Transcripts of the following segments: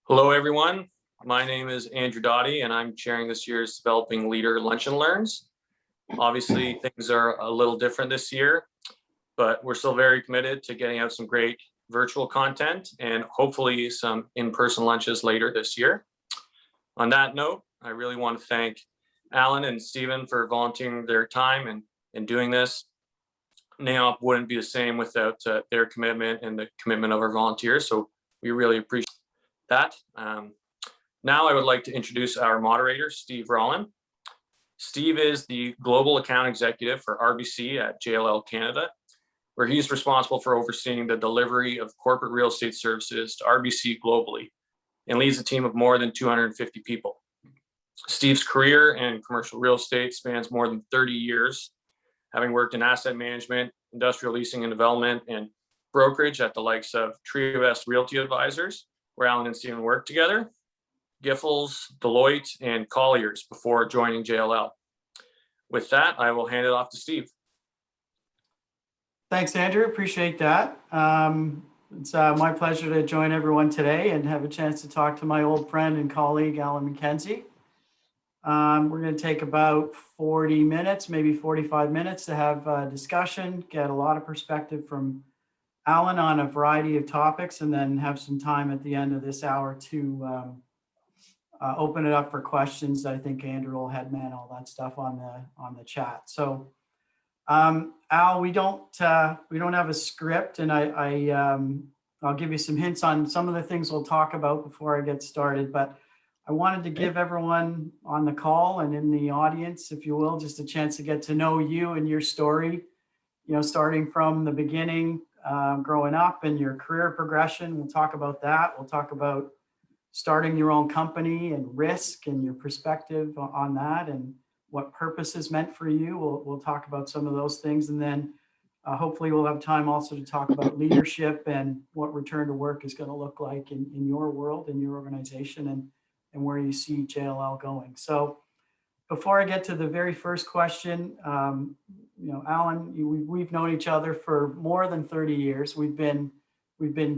Hello, everyone. My name is Andrew Dottie, and I'm chairing this year's Developing Leader Lunch and Learns. Obviously, things are a little different this year, but we're still very committed to getting out some great virtual content and hopefully some in-person lunches later this year. On that note, I really want to thank Alan and Stephen for volunteering their time and doing this. NAOP wouldn't be the same without their commitment and the commitment of our volunteers, so we really appreciate that. Now I would like to introduce our moderator, Steve Rawlin. Steve is the Global Account Executive for RBC at JLL Canada, where he's responsible for overseeing the delivery of corporate real estate services to RBC globally and leads a team of more than 250 people. Steve's career in commercial real estate spans more than 30 years, having worked in asset management, industrial leasing and development, and brokerage at the likes of Trio S Realty Advisors, where Alan and Stephen worked together, Giffords, Deloitte, and Colliers before joining JLL. With that, I will hand it off to Steve. Thanks, Andrew. Appreciate that. It's my pleasure to join everyone today and have a chance to talk to my old friend and colleague, Alan MacKenzie. We're going to take about 40 minutes, maybe 45 minutes to have a discussion, get a lot of perspective from Alan on a variety of topics, and then have some time at the end of this hour to open it up for questions. I think Andrew will headman all that stuff on the chat. So, Al, we don't have a script, and I'll give you some hints on some of the things we'll talk about before I get started. But I wanted to give everyone on the call and in the audience, if you will, just a chance to get to know you and your story. You know, starting from the beginning. Growing up and your career progression. We'll talk about that. We'll talk about starting your own company and risk and your perspective on that and what purpose is meant for you. We'll talk about some of those things. And then hopefully we'll have time also to talk about leadership and what return to work is going to look like in your world, in your organization, and where you see JLL going. So before I get to the very first question, Alan, we've known each other for more than 30 years. We've been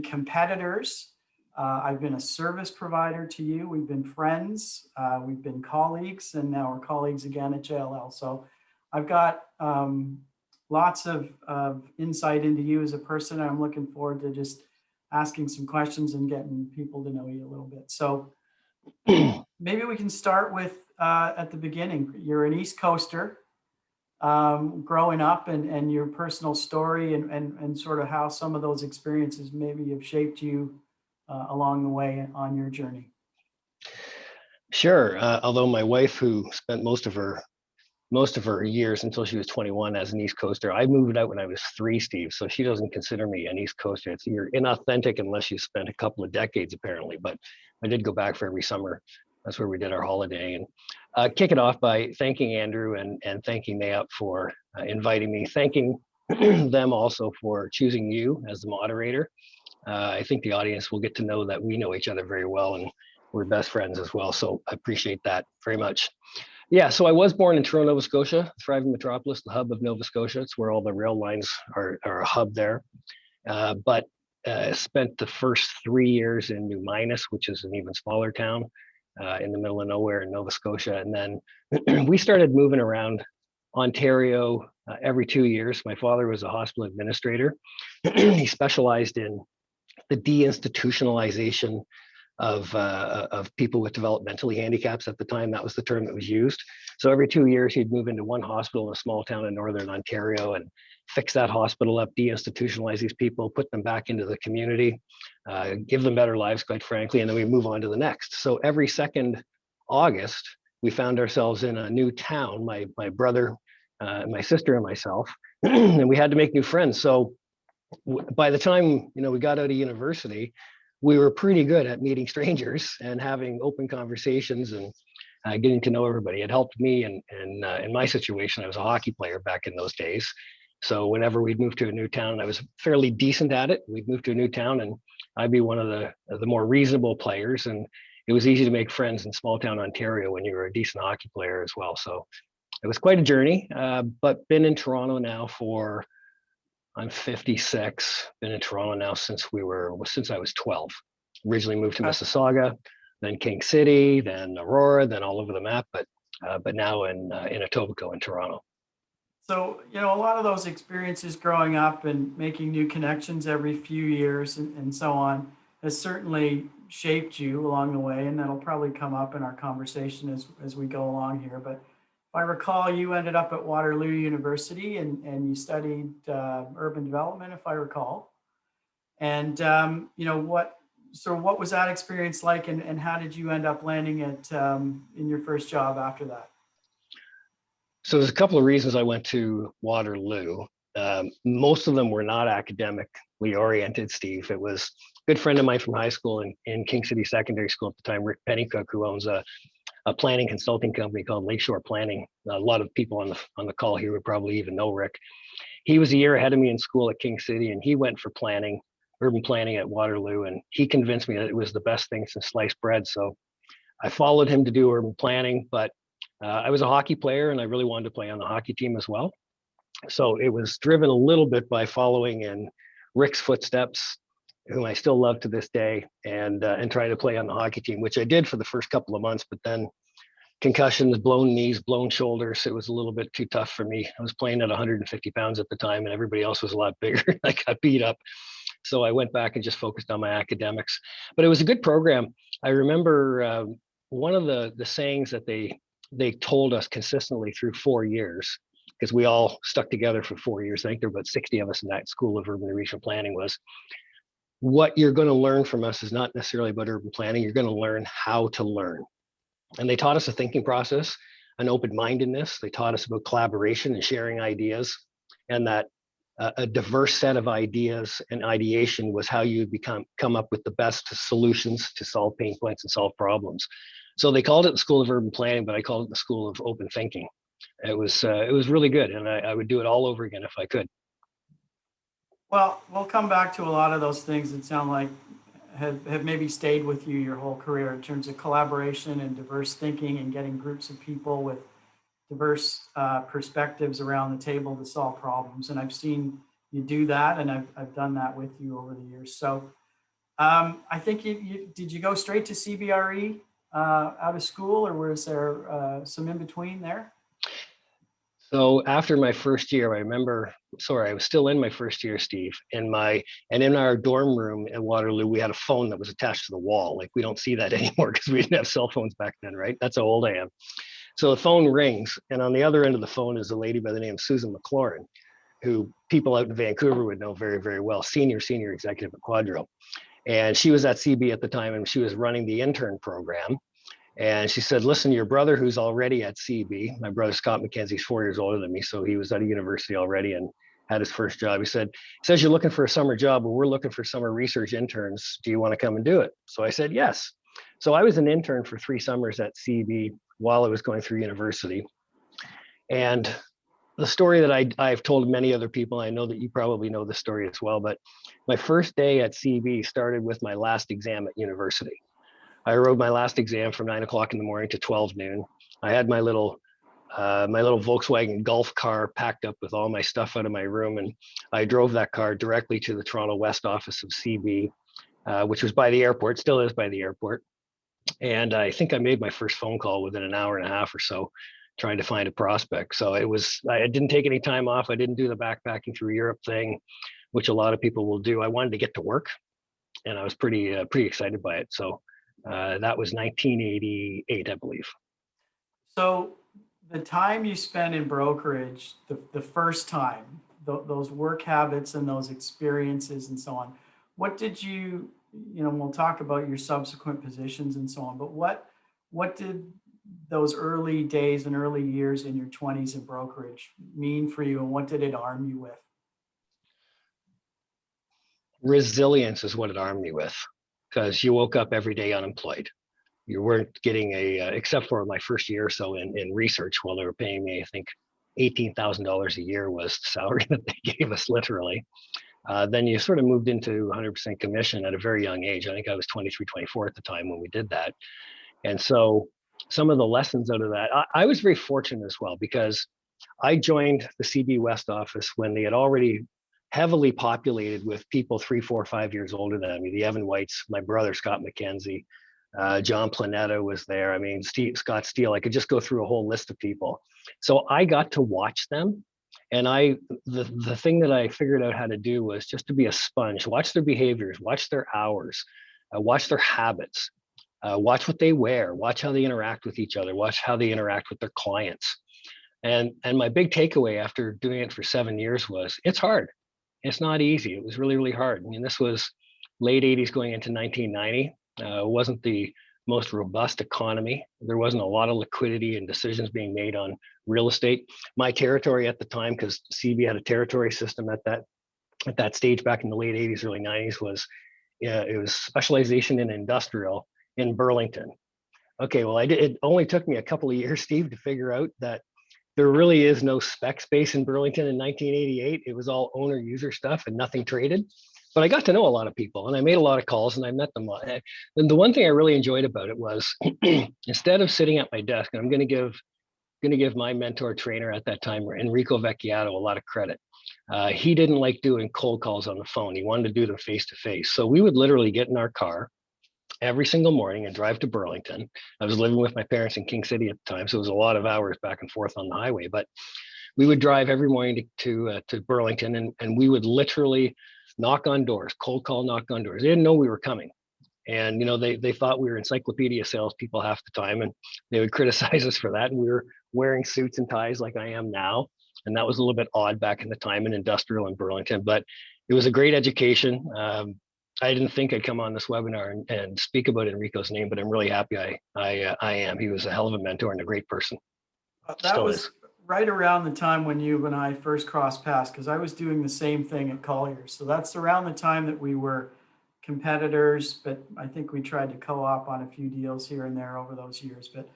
competitors. I've been a service provider to you. We've been friends. We've been colleagues, and now we're colleagues again at JLL. So I've got lots of insight into you as a person. I'm looking forward to just asking some questions and getting people to know you a little bit. So maybe we can start with at the beginning. You're an East Coaster. Growing up and your personal story and sort of how some of those experiences maybe have shaped you along the way on your journey. Sure. Although my wife, who spent most of her years until she was 21 as an East Coaster, I moved out when I was 3, Steve. So she doesn't consider me an East Coaster. You're inauthentic unless you spent a couple of decades, apparently. But I did go back for every summer. That's where we did our holiday. And kick it off by thanking Andrew and thanking NAOP for inviting me, thanking them also for choosing you as the moderator. I think the audience will get to know that we know each other very well and we're best friends as well. So I appreciate that very much. Yeah, so I was born in Toronto, Nova Scotia, thriving metropolis, the hub of Nova Scotia. It's where all the rail lines are a hub there. But spent the first 3 years in New Minas, which is an even smaller town. In the middle of nowhere in Nova Scotia. And then we started moving around Ontario every 2 years. My father was a hospital administrator. He specialized in the deinstitutionalization of people with developmentally handicaps. At the time, that was the term that was used. So every 2 years, he'd move into one hospital in a small town in Northern Ontario and fix that hospital up, deinstitutionalize these people, put them back into the community, give them better lives, quite frankly, and then we move on to the next. So every second August, we found ourselves in a new town, my brother, my sister and myself, and we had to make new friends. So by the time we got out of university, we were pretty good at meeting strangers and having open conversations and getting to know everybody. It helped me and in my situation, I was a hockey player back in those days. So whenever we'd move to a new town, I was fairly decent at it. We'd move to a new town and I'd be one of the more reasonable players. And it was easy to make friends in small town Ontario when you were a decent hockey player as well. So it was quite a journey, but been in Toronto now I'm 56, been in Toronto now since I was 12. Originally moved to Okay. Mississauga, then King City, then Aurora, then all over the map, but now in Etobicoke in Toronto. So, a lot of those experiences growing up and making new connections every few years and so on has certainly shaped you along the way. And that'll probably come up in our conversation as we go along here. But if I recall, you ended up at Waterloo University and you studied urban development, if I recall. And, what was that experience like and how did you end up landing it in your first job after that? So there's a couple of reasons I went to Waterloo. Most of them were not academically oriented, Steve. It was a good friend of mine from high school in King City Secondary School at the time, Rick Pennycook, who owns a planning consulting company called Lakeshore Planning. A lot of people on the call here would probably even know Rick. He was a year ahead of me in school at King City, and he went for urban planning at Waterloo, and he convinced me that it was the best thing since sliced bread. So I followed him to do urban planning, but I was a hockey player and I really wanted to play on the hockey team as well. So it was driven a little bit by following in Rick's footsteps, whom I still love to this day, and trying to play on the hockey team, which I did for the first couple of months, but then concussions, blown knees, blown shoulders. It was a little bit too tough for me. I was playing at 150 pounds at the time and everybody else was a lot bigger. I got beat up. So I went back and just focused on my academics, but it was a good program. I remember one of the sayings that they told us consistently through 4 years, because we all stuck together for 4 years. I think there were about 60 of us in that School of Urban and Regional Planning. Was what you're going to learn from us is not necessarily about urban planning. You're going to learn how to learn. And they taught us a thinking process, an open-mindedness. They taught us about collaboration and sharing ideas, and that a diverse set of ideas and ideation was how you come up with the best solutions to solve pain points and solve problems. So they called it the School of Urban Planning, but I called it the School of Open Thinking. It was really good, and I would do it all over again if I could. Well, we'll come back to a lot of those things that sound like have maybe stayed with you your whole career in terms of collaboration and diverse thinking and getting groups of people with diverse perspectives around the table to solve problems. And I've seen you do that, and I've done that with you over the years. So I think did you go straight to CBRE out of school, or was there some in between there? So after my first year, I was still in my first year, Steve, and in our dorm room at Waterloo, we had a phone that was attached to the wall. Like, we don't see that anymore because we didn't have cell phones back then, right? That's how old I am. So the phone rings, and on the other end of the phone is a lady by the name of Susan McLaurin, who people out in Vancouver would know very, very well, senior executive at Quadro. And she was at CB at the time, and she was running the intern program. And she said, listen, your brother, who's already at CB, my brother Scott MacKenzie is 4 years older than me, so he was at a university already and had his first job. He says you're looking for a summer job, but we're looking for summer research interns. Do you want to come and do it? So I said yes. So I was an intern for 3 summers at CB while I was going through university. And the story that I've told many other people, I know that you probably know the story as well, but my first day at CB started with my last exam at university. I wrote my last exam from 9 o'clock in the morning to 12 noon. I had my little Volkswagen Golf car packed up with all my stuff out of my room, and I drove that car directly to the Toronto West office of CB, which was by the airport, still is by the airport. And I think I made my first phone call within an hour and a half or so, trying to find a prospect. So I didn't take any time off. I didn't do the backpacking through Europe thing, which a lot of people will do. I wanted to get to work, and I was pretty excited by it. So that was 1988, I believe. So the time you spent in brokerage, the first time, those work habits and those experiences and so on, what did we'll talk about your subsequent positions and so on, but what did those early days and early years in your 20s in brokerage mean for you, and what did it arm you with? Resilience is what it armed me with, because you woke up every day unemployed. You weren't getting except for my first year or so in research, while they were paying me, I think $18,000 a year was the salary that they gave us, literally. Then you sort of moved into 100% commission at a very young age. I think I was 23, 24 at the time when we did that. And so some of the lessons out of that, I was very fortunate as well, because I joined the CB West office when they had already heavily populated with people 3, 4, 5 years older than me. The Evan Whites, my brother Scott MacKenzie, John Planetta was there. I mean, Scott Steele. I could just go through a whole list of people. So I got to watch them, and the thing that I figured out how to do was just to be a sponge, watch their behaviors, watch their hours, watch their habits, watch what they wear, watch how they interact with each other, watch how they interact with their clients. And my big takeaway after doing it for 7 years was it's hard. It's not easy. It was really, really hard. I mean, this was late 80s going into 1990. It wasn't the most robust economy. There wasn't a lot of liquidity and decisions being made on real estate. My territory at the time, because CB had a territory system at that stage back in the late 80s, early 90s, was it was specialization in industrial in Burlington. Okay, well, it only took me a couple of years, Steve, to figure out that there really is no spec space in Burlington in 1988. It was all owner user stuff and nothing traded. But I got to know a lot of people, and I made a lot of calls, and I met them. And the one thing I really enjoyed about it was instead of sitting at my desk, and I'm going to give my mentor trainer at that time, Enrico Vecchiato, a lot of credit. He didn't like doing cold calls on the phone. He wanted to do them face to face. So we would literally get in our car every single morning and drive to Burlington. I was living with my parents in King City at the time, so it was a lot of hours back and forth on the highway. But we would drive every morning to Burlington, and we would literally knock on doors, cold call, knock on doors. They didn't know we were coming. And, they thought we were encyclopedia salespeople half the time, and they would criticize us for that. And we were wearing suits and ties like I am now. And that was a little bit odd back in the time in industrial in Burlington, but it was a great education. I didn't think I'd come on this webinar and speak about Enrico's name, but I'm really happy I am. He was a hell of a mentor and a great person. That Still was is. right around the time when you and I first crossed paths, because I was doing the same thing at Colliers. So that's around the time that we were competitors, but I think we tried to co-op on a few deals here and there over those years. But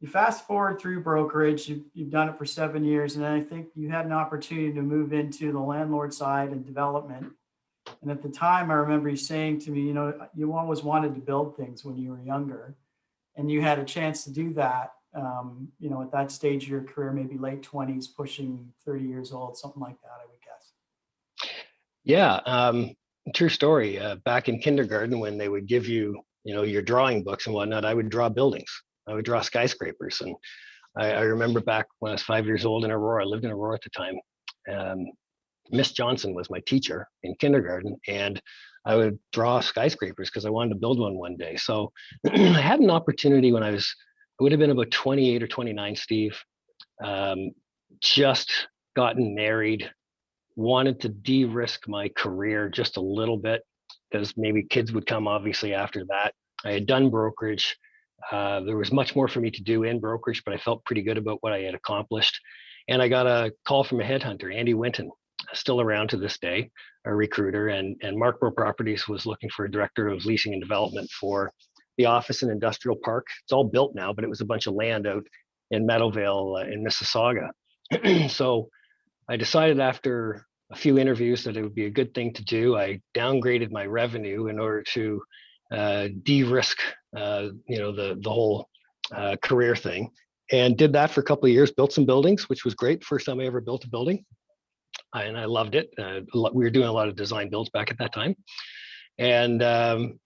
you fast forward through brokerage, you've done it for 7 years, and I think you had an opportunity to move into the landlord side and development. And at the time, I remember you saying to me, you always wanted to build things when you were younger, and you had a chance to do that, at that stage of your career, maybe late 20s, pushing 30 years old, something like that, I would guess. Yeah, true story. Back in kindergarten, when they would give you, your drawing books and whatnot, I would draw buildings. I would draw skyscrapers. And I remember back when I was 5 years old in Aurora, I lived in Aurora at the time. Miss Johnson was my teacher in kindergarten, and I would draw skyscrapers because I wanted to build one day. So I had an opportunity when I would have been about 28 or 29, Steve, just gotten married, wanted to de-risk my career just a little bit because maybe kids would come obviously after that. I had done brokerage. There was much more for me to do in brokerage, but I felt pretty good about what I had accomplished. And I got a call from a headhunter, Andy Winton, still around to this day, a recruiter, and Markborough Properties was looking for a director of leasing and development for the office and industrial park. It's all built now, but it was a bunch of land out in Meadowvale in Mississauga. So I decided after a few interviews that it would be a good thing to do. I downgraded my revenue in order to de-risk, the whole career thing, and did that for a couple of years, built some buildings, which was great. First time I ever built a building. And I loved it. We were doing a lot of design builds back at that time, and then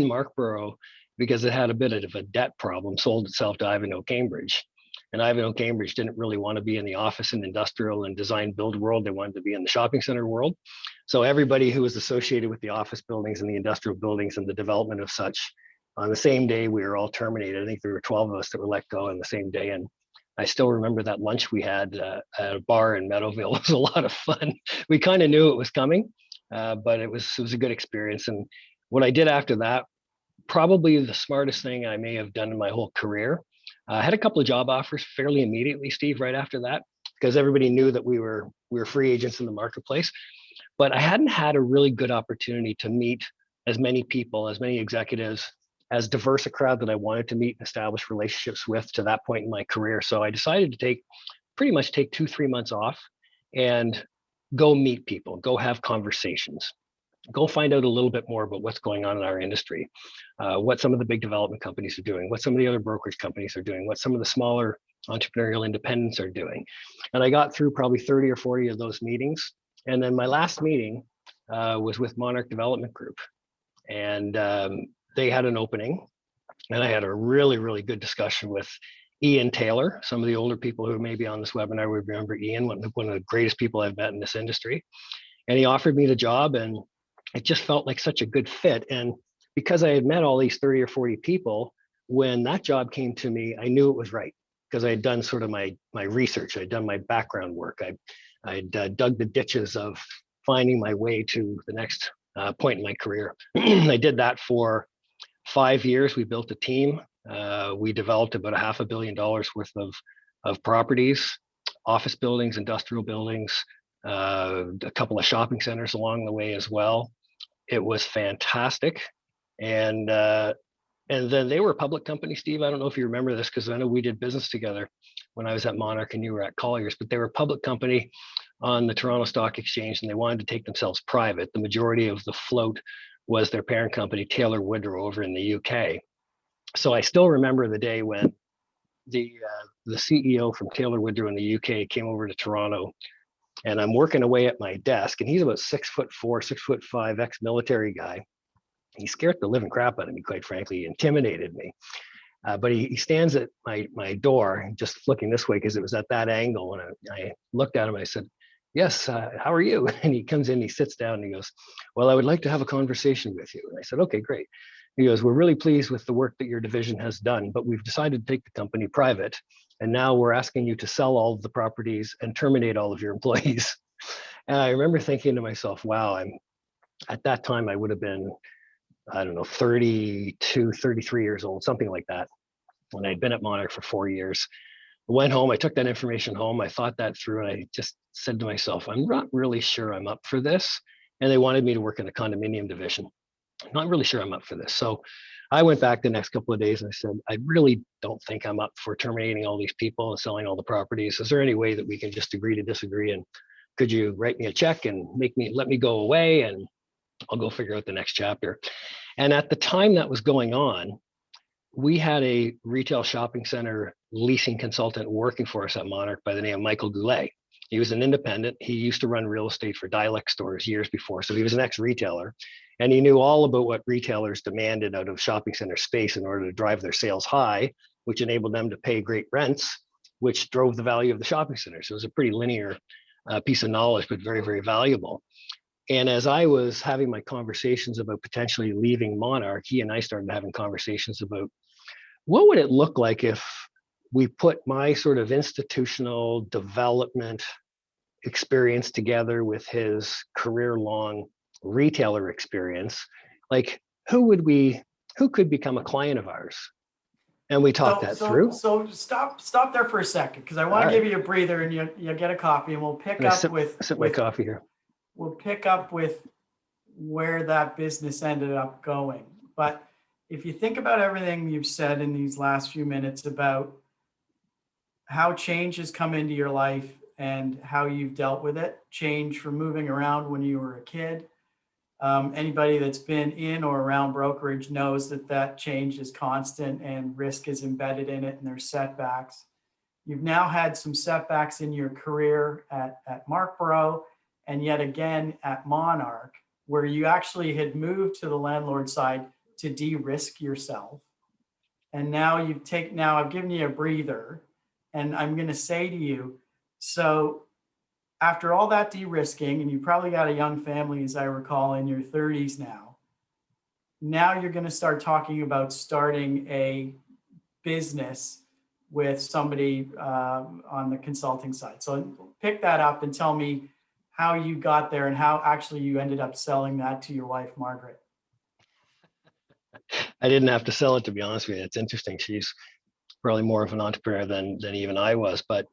Markborough, because it had a bit of a debt problem, sold itself to Ivanhoe Cambridge, and Ivanhoe Cambridge didn't really want to be in the office and industrial and design build world. They wanted to be in the shopping center world. So everybody who was associated with the office buildings and the industrial buildings and the development of such, on the same day we were all terminated. I think there were 12 of us that were let go on the same day, and I still remember that lunch we had at a bar in Meadowvale. It was a lot of fun. We kind of knew it was coming, but it was a good experience. And what I did after that, probably the smartest thing I may have done in my whole career. I had a couple of job offers fairly immediately, Steve, right after that, because everybody knew that we were free agents in the marketplace. But I hadn't had a really good opportunity to meet as many people, as many executives, as diverse a crowd that I wanted to meet and establish relationships with to that point in my career. So I decided to pretty much take 2-3 months off and go meet people, go have conversations, go find out a little bit more about what's going on in our industry, what some of the big development companies are doing, what some of the other brokerage companies are doing, what some of the smaller entrepreneurial independents are doing. And I got through probably 30 or 40 of those meetings. And then my last meeting was with Monarch Development Group. And they had an opening. And I had a really, really good discussion with Ian Taylor. Some of the older people who may be on this webinar would remember Ian, one of the greatest people I've met in this industry. And he offered me the job, and it just felt like such a good fit. And because I had met all these 30 or 40 people, when that job came to me, I knew it was right, because I had done sort of my research. I'd done my background work. I'd dug the ditches of finding my way to the next point in my career. I did that for 5 years. We built a team. We developed about $500 million worth of properties, office buildings, industrial buildings, a couple of shopping centers along the way as well. It was fantastic. And then they were a public company, Steve. I don't know if you remember this, because I know we did business together when I was at Monarch and you were at Colliers, but they were a public company on the Toronto Stock Exchange, and they wanted to take themselves private. The majority of the float was their parent company, Taylor Woodrow, over in the UK. So I still remember the day when the CEO from Taylor Woodrow in the UK came over to Toronto, and I'm working away at my desk, and he's about 6'4", 6'5", ex-military guy. He scared the living crap out of me, quite frankly. He intimidated me. But he stands at my door, just looking this way because it was at that angle. And I looked at him, I said, "Yes, how are you?" And he comes in, he sits down, and he goes, "Well, I would like to have a conversation with you." And I said, "Okay, great." He goes, "We're really pleased with the work that your division has done, but we've decided to take the company private. And now we're asking you to sell all of the properties and terminate all of your employees." And I remember thinking to myself, wow, at that time, I would have been, I don't know, 32, 33 years old, something like that. When I'd been at Monarch for 4 years. I went home, I took that information home, I thought that through, and I just said to myself, I'm not really sure I'm up for this. And they wanted me to work in the condominium division. I'm not really sure I'm up for this. So I went back the next couple of days and I said, I really don't think I'm up for terminating all these people and selling all the properties. Is there any way that we can just agree to disagree? And could you write me a check and let me go away, and I'll go figure out the next chapter. And at the time that was going on, we had a retail shopping center leasing consultant working for us at Monarch by the name of Michael Goulais. He was an independent. He used to run real estate for Dialect stores years before. So he was an ex-retailer, and he knew all about what retailers demanded out of shopping center space in order to drive their sales high, which enabled them to pay great rents, which drove the value of the shopping center. So it was a pretty linear piece of knowledge, but very, very valuable. And as I was having my conversations about potentially leaving Monarch, he and I started having conversations about what would it look like if we put my sort of institutional development experience together with his career-long retailer experience. Like, who could become a client of ours? And we talked that through. So stop there for a second, because I want to give you a breather, and you get a coffee, and we'll pick up with my coffee here. We'll pick up with where that business ended up going. But if you think about everything you've said in these last few minutes about how change has come into your life and how you've dealt with it, change from moving around when you were a kid. Anybody that's been in or around brokerage knows that change is constant and risk is embedded in it, and there's setbacks. You've now had some setbacks in your career at Markborough, and yet again at Monarch, where you actually had moved to the landlord side to de-risk yourself. And now I've given you a breather, and I'm going to say to you, so after all that de-risking, and you probably got a young family, as I recall, in your 30s now you're going to start talking about starting a business with somebody on the consulting side. So pick that up and tell me how you got there and how actually you ended up selling that to your wife, Margaret. I didn't have to sell it, to be honest with you. It's interesting. She's probably more of an entrepreneur than even I was. But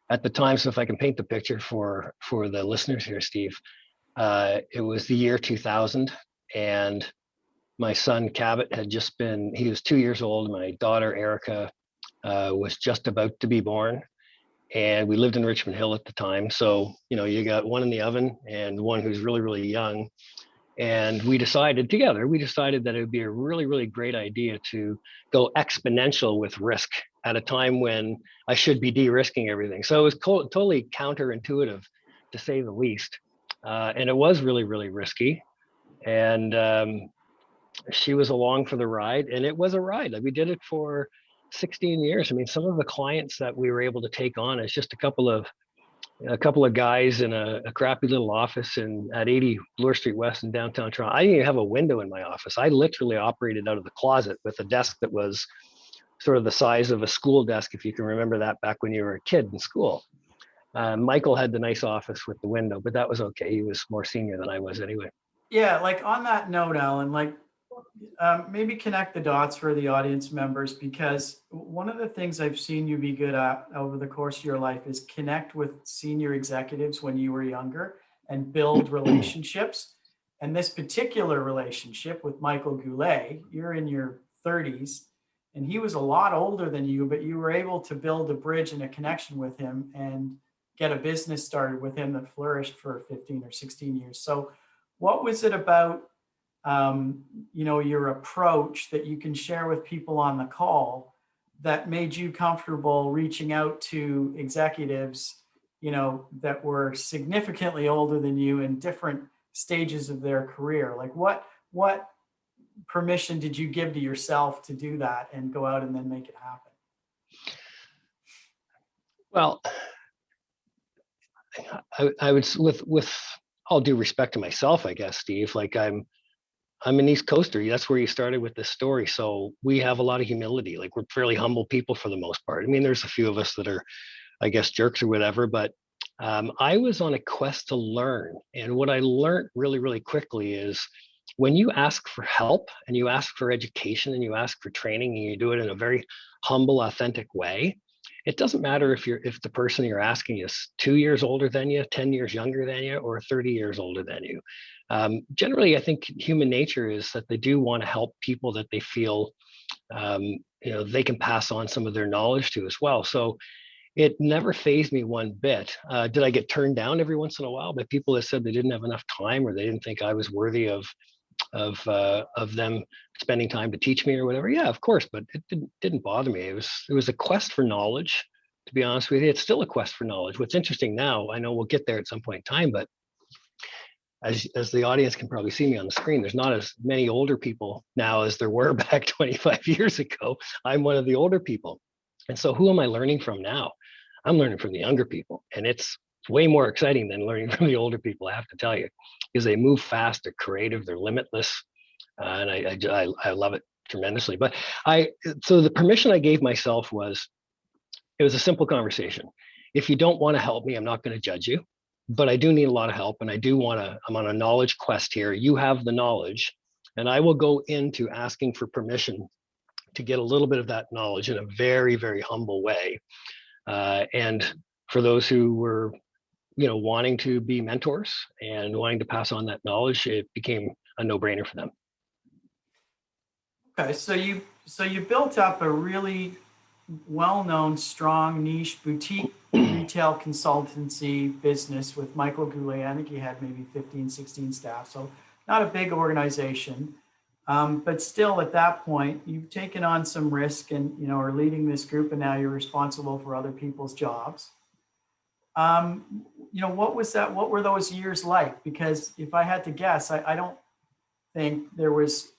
at the time, so if I can paint the picture for the listeners here, Steve, it was the year 2000, and my son Cabot he was 2 years old. My daughter Erica was just about to be born, and we lived in Richmond Hill at the time. So, you got one in the oven and one who's really, really young. And we decided that it would be a really, really great idea to go exponential with risk at a time when I should be de-risking everything. So it was totally counterintuitive, to say the least. And it was really, really risky. And she was along for the ride, and it was a ride. Like, we did it for 16 years. I mean, some of the clients that we were able to take on as just a couple of guys in a crappy little office at 80 Bloor Street West in downtown Toronto. I didn't even have a window in my office. I literally operated out of the closet with a desk that was sort of the size of a school desk, if you can remember that back when you were a kid in school. Michael had the nice office with the window, but that was okay. He was more senior than I was anyway. Yeah, like on that note, Alan, like maybe connect the dots for the audience members, because one of the things I've seen you be good at over the course of your life is connect with senior executives when you were younger and build relationships. And this particular relationship with Michael Goulais, you're in your 30s and he was a lot older than you, but you were able to build a bridge and a connection with him and get a business started with him that flourished for 15 or 16 years. So what was it about your approach that you can share with people on the call that made you comfortable reaching out to executives, that were significantly older than you in different stages of their career? Like what permission did you give to yourself to do that and go out and then make it happen? Well, I would, with all due respect to myself, I guess, Steve, like I'm an East Coaster. That's where you started with this story. So we have a lot of humility. Like, we're fairly humble people for the most part. I mean, there's a few of us that are, I guess, jerks or whatever, but I was on a quest to learn. And what I learned really, really quickly is when you ask for help and you ask for education and you ask for training and you do it in a very humble, authentic way, it doesn't matter if the person you're asking is 2 years older than you, 10 years younger than you, or 30 years older than you. Generally, I think human nature is that they do want to help people that they feel they can pass on some of their knowledge to as well. So it never fazed me one bit. Did I get turned down every once in a while by people that said they didn't have enough time or they didn't think I was worthy of them spending time to teach me or whatever? Yeah, of course, but it didn't bother me. It was a quest for knowledge. To be honest with you, it's still a quest for knowledge. What's interesting now, I know we'll get there at some point in time, but as the audience can probably see me on the screen, there's not as many older people now as there were back 25 years ago. I'm one of the older people. And so who am I learning from now? I'm learning from the younger people. And it's way more exciting than learning from the older people, I have to tell you, because they move fast, they're creative, they're limitless. And I love it tremendously. But so the permission I gave myself was, it was a simple conversation. If you don't want to help me, I'm not going to judge you, but I do need a lot of help. And I'm on a knowledge quest here. You have the knowledge, and I will go into asking for permission to get a little bit of that knowledge in a very, very humble way. And for those who were, wanting to be mentors and wanting to pass on that knowledge, it became a no-brainer for them. Okay, so you built up a really well-known, strong niche boutique retail consultancy business with Michael Goulais. I think he had maybe 15, 16 staff, so not a big organization. But still, at that point, you've taken on some risk and are leading this group, and now you're responsible for other people's jobs. What was that? What were those years like? Because if I had to guess, I don't think there was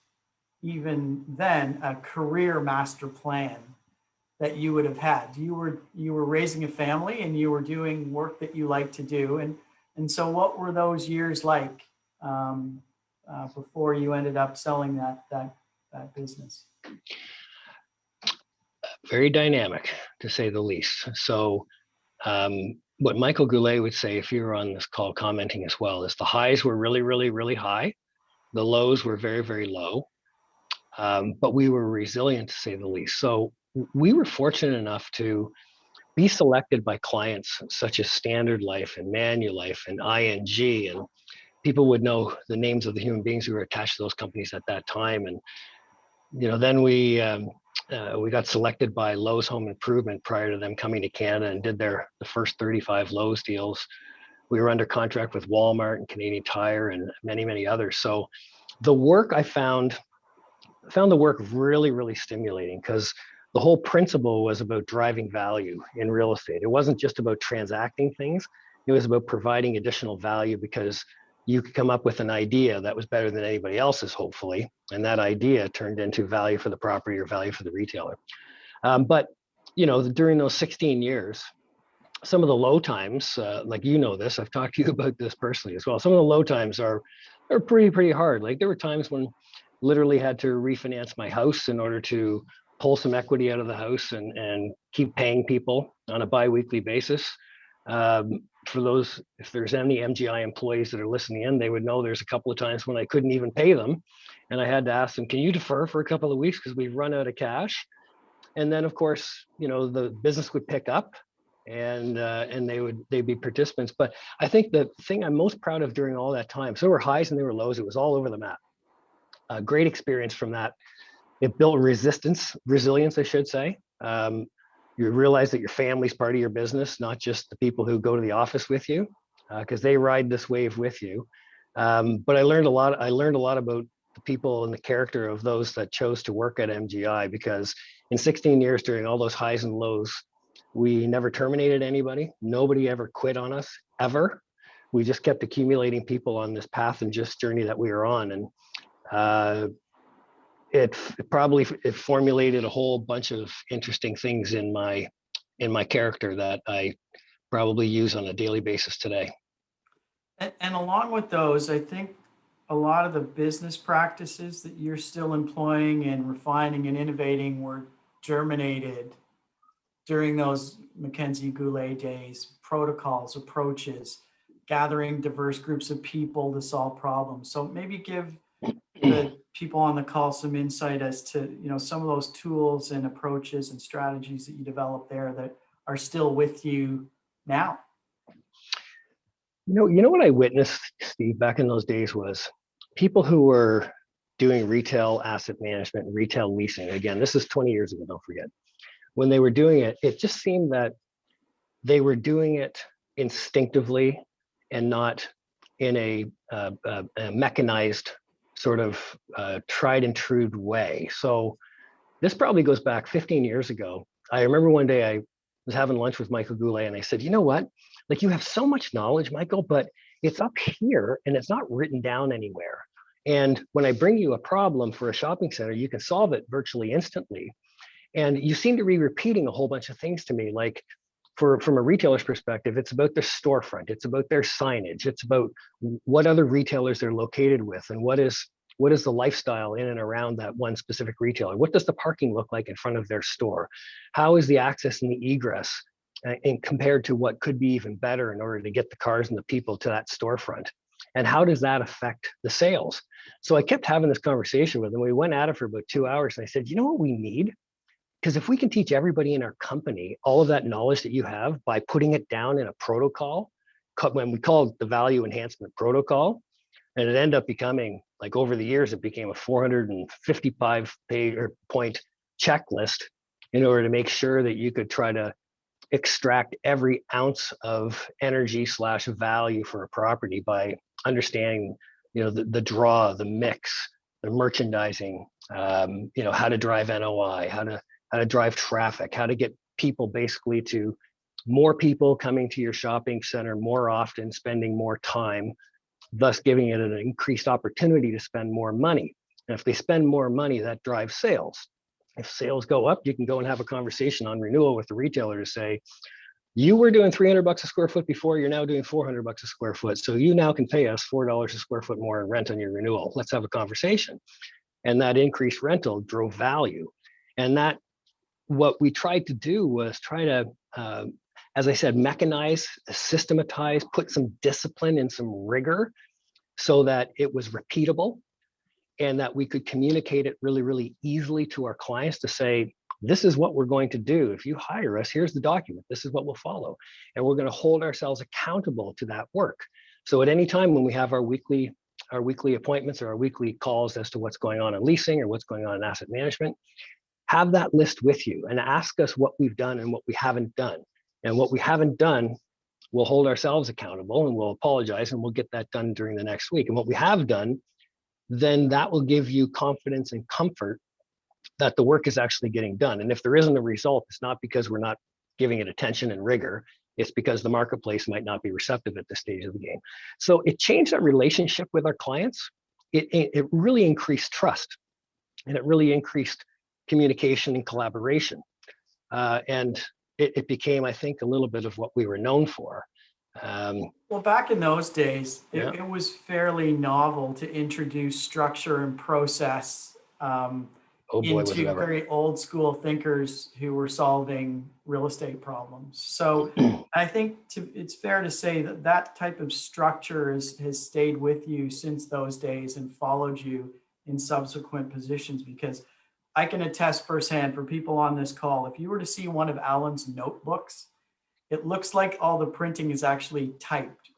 even then a career master plan that you would have had. You were raising a family and you were doing work that you like to do. And so what were those years like before you ended up selling that business? Very dynamic, to say the least. So what Michael Goulais would say, if you were on this call commenting as well, is the highs were really, really, really high. The lows were very, very low. But we were resilient, to say the least. So we were fortunate enough to be selected by clients such as Standard Life and Manulife and ING, and people would know the names of the human beings who were attached to those companies at that time. And then we got selected by Lowe's Home Improvement prior to them coming to Canada and did the first 35 Lowe's deals. We were under contract with Walmart and Canadian Tire and many, many others. So the work I found the work really, really stimulating, because the whole principle was about driving value in real estate. It wasn't just about transacting things. It was about providing additional value, because you could come up with an idea that was better than anybody else's, hopefully. And that idea turned into value for the property or value for the retailer. But, during those 16 years, some of the low times, like this, I've talked to you about this personally as well. Some of the low times are pretty hard. Like, there were times when literally had to refinance my house in order to pull some equity out of the house and keep paying people on a bi-weekly basis. For those, if there's any MGI employees that are listening in, they would know there's a couple of times when I couldn't even pay them. And I had to ask them, can you defer for a couple of weeks because we've run out of cash? And then, of course, the business would pick up and they'd be participants. But I think the thing I'm most proud of during all that time, so there were highs and there were lows, it was all over the map. A great experience from that. It built resilience, I should say. You realize that your family's part of your business, not just the people who go to the office with you, because they ride this wave with you. But I learned a lot. I learned a lot about the people and the character of those that chose to work at MGI, because in 16 years, during all those highs and lows, we never terminated anybody. Nobody ever quit on us, ever. We just kept accumulating people on this path and just journey that we were on. And it formulated a whole bunch of interesting things in my character that I probably use on a daily basis today. And along with those, I think a lot of the business practices that you're still employing and refining and innovating were germinated during those MacKenzie Goulais days, protocols, approaches, gathering diverse groups of people to solve problems. So maybe give the people on the call some insight as to some of those tools and approaches and strategies that you developed there that are still with you now. What I witnessed, Steve, back in those days was people who were doing retail asset management, retail leasing. Again, this is 20 years ago, don't forget. When they were doing it, it just seemed that they were doing it instinctively and not in a mechanized sort of tried and true way. So this probably goes back 15 years ago. I remember one day I was having lunch with Michael Goulais and I said, you know what? Like, you have so much knowledge, Michael, but it's up here and it's not written down anywhere. And when I bring you a problem for a shopping center, you can solve it virtually instantly. And you seem to be repeating a whole bunch of things to me. Like, from a retailer's perspective, it's about their storefront, it's about their signage, it's about what other retailers they're located with, and what is the lifestyle in and around that one specific retailer. What does the parking look like in front of their store? How is the access and the egress and compared to what could be even better in order to get the cars and the people to that storefront? And how does that affect the sales? So I kept having this conversation with him. We went at it for about 2 hours and I said, you know what we need? Because if we can teach everybody in our company all of that knowledge that you have by putting it down in a protocol, when we call it the value enhancement protocol, and it ended up becoming, like, over the years, it became a 455 point checklist in order to make sure that you could try to extract every ounce of energy / value for a property by understanding, the draw, the mix, the merchandising, how to drive NOI, how to drive traffic, how to get people basically to more people coming to your shopping center more often, spending more time, thus giving it an increased opportunity to spend more money. And if they spend more money, that drives sales. If sales go up, you can go and have a conversation on renewal with the retailer to say, you were doing $300 a square foot before, you're now doing $400 a square foot. So you now can pay us $4 a square foot more in rent on your renewal. Let's have a conversation. And that increased rental drove value. And that, what we tried to do was try to, as I said, mechanize, systematize, put some discipline and some rigor so that it was repeatable and that we could communicate it really, really easily to our clients to say, this is what we're going to do. If you hire us, here's the document. This is what we'll follow. And we're going to hold ourselves accountable to that work. So at any time when we have our weekly appointments or our weekly calls as to what's going on in leasing or what's going on in asset management, have that list with you and ask us what we've done and what we haven't done. And what we haven't done, we'll hold ourselves accountable and we'll apologize and we'll get that done during the next week. And what we have done, then that will give you confidence and comfort that the work is actually getting done. And if there isn't a result, it's not because we're not giving it attention and rigor. It's because the marketplace might not be receptive at this stage of the game. So it changed that relationship with our clients. It really increased trust, and it really increased communication and collaboration. And it became, I think, a little bit of what we were known for. Well, back in those days, Yeah. it was fairly novel to introduce structure and process Oh boy, was it into ever. very old school thinkers who were solving real estate problems. So I think it's fair to say that that type of structure has stayed with you since those days and followed you in subsequent positions, because I can attest firsthand for people on this call, if you were to see one of Alan's notebooks, it looks like all the printing is actually typed.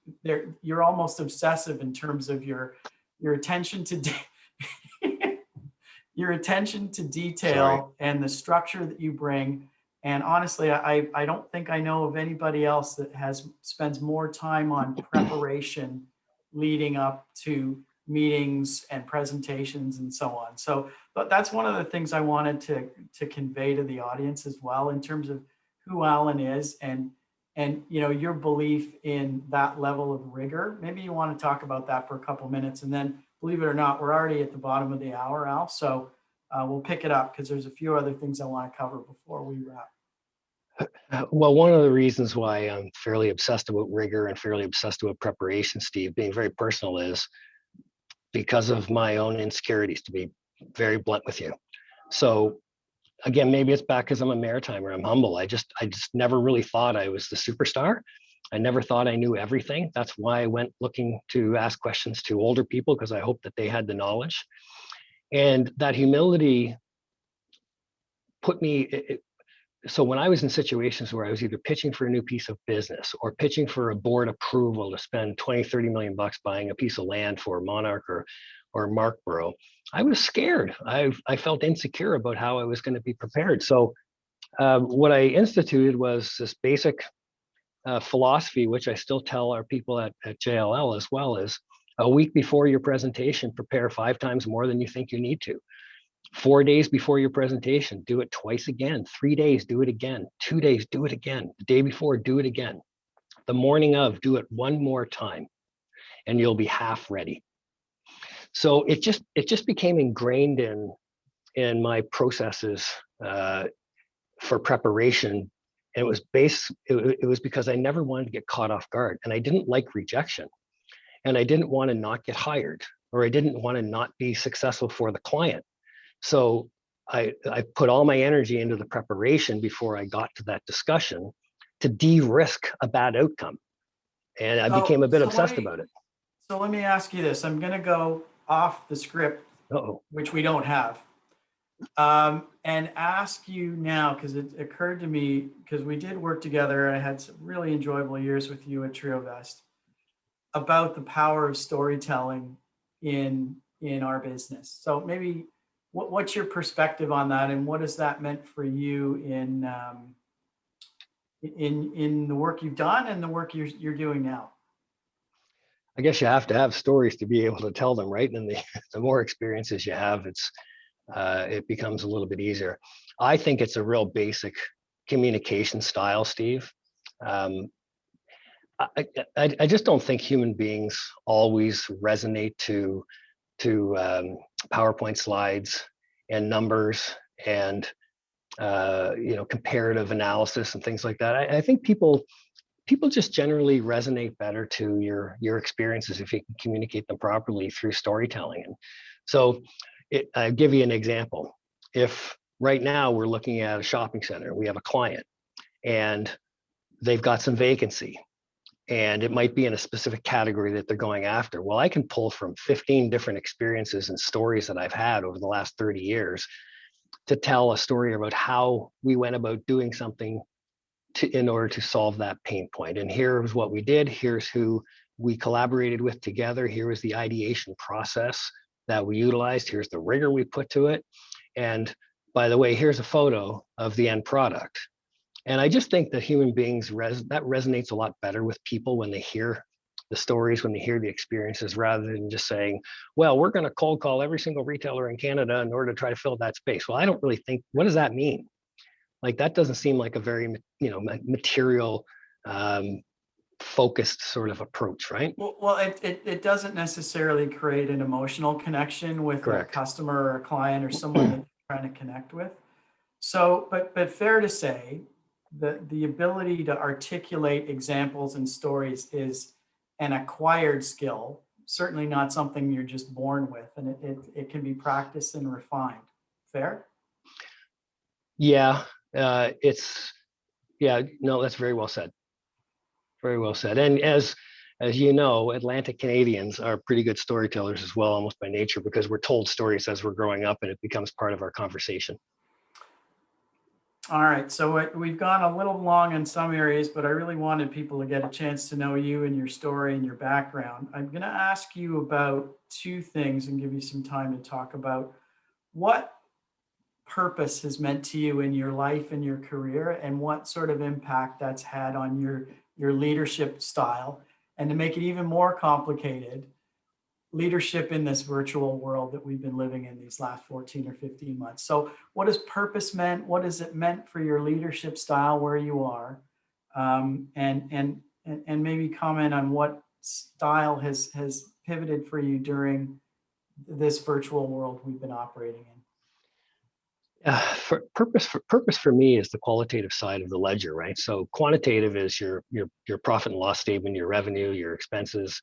You're almost obsessive in terms of your attention to your attention to detail. Sorry. And the structure that you bring. And honestly, I don't think I know of anybody else that spends more time on preparation leading up to meetings and presentations and so on. So, but that's one of the things I wanted to convey to the audience as well, in terms of who Alan is and your belief in that level of rigor. Maybe you want to talk about that for a couple of minutes, and then, believe it or not, we're already at the bottom of the hour, Al. So we'll pick it up because there's a few other things I want to cover before we wrap. Well, one of the reasons why I'm fairly obsessed about rigor and fairly obsessed about preparation, Steve, being very personal, is because of my own insecurities, to be very blunt with you. So again, maybe it's back because I'm a maritimer, I'm humble. I just never really thought I was the superstar. I never thought I knew everything. That's why I went looking to ask questions to older people, because I hoped that they had the knowledge. And that humility put me, so when I was in situations where I was either pitching for a new piece of business or pitching for a board approval to spend 20, 30 million bucks buying a piece of land for Monarch or Markborough, I was scared. I felt insecure about how I was going to be prepared. So what I instituted was this basic philosophy, which I still tell our people at JLL as well, is a week before your presentation, prepare 5 times more than you think you need to. 4 days before your presentation, do it twice again. 3 days, do it again. 2 days, do it again. The day before, do it again. The morning of, do it one more time, and you'll be half ready. So it just became ingrained in my processes for preparation. And it was because I never wanted to get caught off guard, and I didn't like rejection, and I didn't want to not get hired, or I didn't want to not be successful for the client. So I put all my energy into the preparation before I got to that discussion to de-risk a bad outcome. And I became a bit obsessed about it. So let me ask you this. I'm going to go off the script, which we don't have, and ask you now, because it occurred to me, because we did work together. I had some really enjoyable years with you at TrioVest, about the power of storytelling in our business. So maybe what's your perspective on that, and what has that meant for you in the work you've done and the work you're doing now? I guess you have to have stories to be able to tell them, right? And the more experiences you have, it becomes a little bit easier. I think it's a real basic communication style, Steve. I just don't think human beings always resonate to PowerPoint slides and numbers and comparative analysis and things like that. I think people just generally resonate better to your experiences if you can communicate them properly through storytelling. And so I'll give you an example. If right now we're looking at a shopping center, we have a client and they've got some vacancy, and it might be in a specific category that they're going after. Well, I can pull from 15 different experiences and stories that I've had over the last 30 years to tell a story about how we went about doing something in order to solve that pain point. And here's what we did. Here's who we collaborated with together. Here was the ideation process that we utilized. Here's the rigor we put to it. And by the way, here's a photo of the end product. And I just think that human beings, that resonates a lot better with people when they hear the stories, when they hear the experiences, rather than just saying, well, we're going to cold call every single retailer in Canada in order to try to fill that space. Well, I don't really think, what does that mean? Like, that doesn't seem like a very, material focused sort of approach, right? Well, it doesn't necessarily create an emotional connection with a Correct. customer or a client or someone that you're trying to connect with. So, but fair to say that the ability to articulate examples and stories is an acquired skill, certainly not something you're just born with, and it can be practiced and refined. Fair? Yeah, no, that's very well said. Very well said. And as you know, Atlantic Canadians are pretty good storytellers as well, almost by nature, because we're told stories as we're growing up and it becomes part of our conversation. All right, so we've gone a little long in some areas, but I really wanted people to get a chance to know you and your story and your background. I'm going to ask you about two things and give you some time to talk about what purpose has meant to you in your life and your career, and what sort of impact that's had on your leadership style. And to make it even more complicated, leadership in this virtual world that we've been living in these last 14 or 15 months. So what has purpose meant? What has it meant for your leadership style where you are? And maybe comment on what style has pivoted for you during this virtual world we've been operating in. Purpose for me is the qualitative side of the ledger, right? So quantitative is your profit and loss statement, your revenue, your expenses.